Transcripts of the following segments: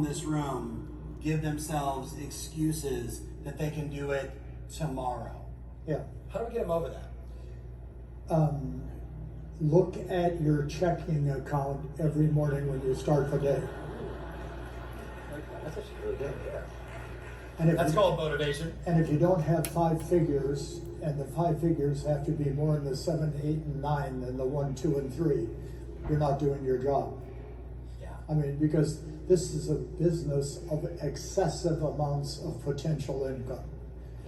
in this room give themselves excuses that they can do it tomorrow. Yeah. How do we get them over that? Look at your checking account every morning when you start the day. That's actually really good, yeah. And if That's you, called motivation. and if you don't have 5 figures, and the 5 figures have to be more in the 7, 8, and 9 than the 1, 2, and 3, you're not doing your job. Yeah. I mean, because this is a business of excessive amounts of potential income.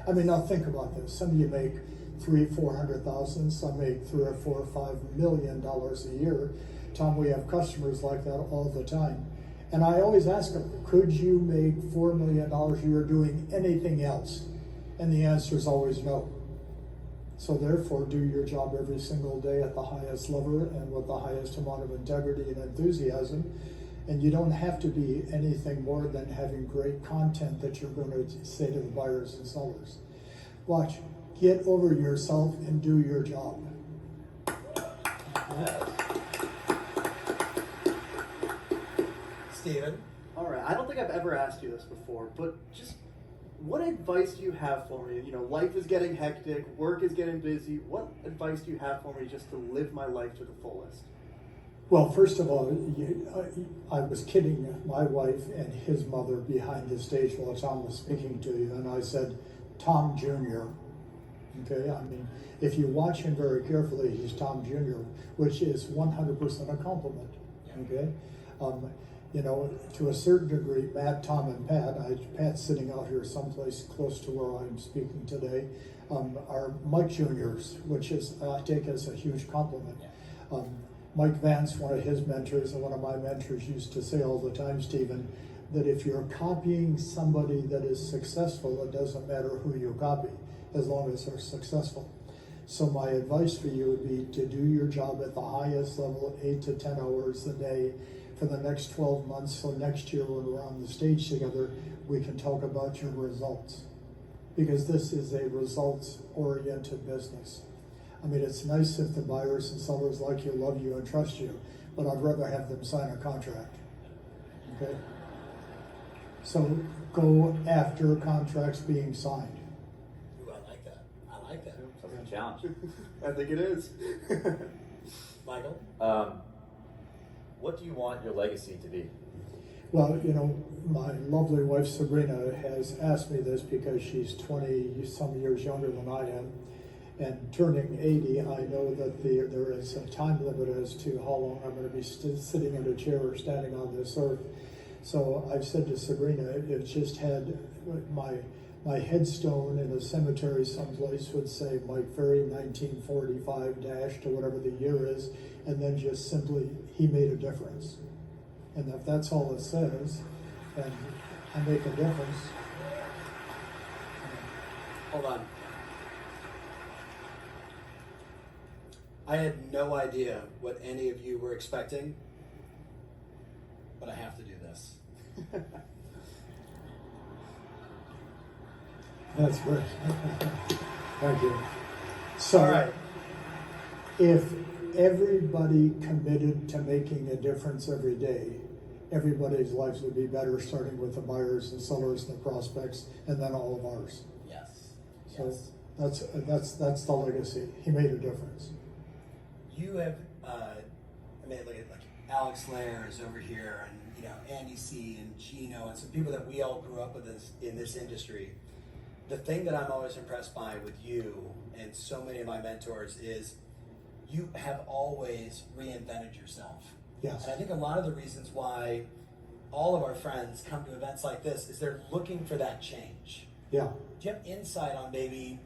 I mean, now think about this. Some of you make $300,000, 400,000. Some make $3 or $4 or $5 million a year. Tom, we have customers like that all the time. And I always ask them, could you make $4 million a year doing anything else? And the answer is always no. So therefore, do your job every single day at the highest level and with the highest amount of integrity and enthusiasm. And you don't have to be anything more than having great content that you're going to say to the buyers and sellers. Watch, get over yourself and do your job. Steven? All right, I don't think I've ever asked you this before, but just what advice do you have for me? You know, life is getting hectic, work is getting busy. What advice do you have for me just to live my life to the fullest? Well, first of all, I was kidding my wife and his mother behind the stage while Tom was speaking to you, and I said, Tom Jr. Okay, I mean, if you watch him very carefully, he's Tom Jr., which is 100% a compliment. Okay, you know, to a certain degree, Matt, Tom, and Pat. Pat's sitting out here someplace close to where I'm speaking today. Are Mike Juniors, which is I take as a huge compliment. Mike Vance, one of his mentors and one of my mentors, used to say all the time, Stephen, that if you're copying somebody that is successful, it doesn't matter who you copy, as long as they're successful. So my advice for you would be to do your job at the highest level, 8 to 10 hours a day for the next 12 months. So next year when we're on the stage together, we can talk about your results. Because this is a results-oriented business. I mean, it's nice if the buyers and sellers like you, love you, and trust you, but I'd rather have them sign a contract, okay? So go after contracts being signed. Ooh, I like that. I like that. Sounds like a challenge. I think it is. Michael? What do you want your legacy to be? Well, you know, my lovely wife Sabrina has asked me this because she's 20 some years younger than I am. And turning 80, I know that there is a time limit as to how long I'm going to be sitting in a chair or standing on this earth. So I've said to Sabrina, it just had my headstone in a cemetery someplace would say Mike Ferry 1945 dash to whatever the year is, and then just simply, he made a difference. And if that's all it says, and I make a difference. Hold on. I had no idea what any of you were expecting, but I have to do this. That's great. Thank you. So, All right. if everybody committed to making a difference every day, everybody's lives would be better, starting with the buyers and sellers and the prospects, and then all of ours. Yes. So Yes. that's the legacy. He made a difference. You have, I mean, look at like Alex Lair is over here, and you know Andy C. and Gino, and some people that we all grew up with in this industry. The thing that I'm always impressed by with you and so many of my mentors is you have always reinvented yourself. Yes. And I think a lot of the reasons why all of our friends come to events like this is they're looking for that change. Yeah. Do you have insight on maybe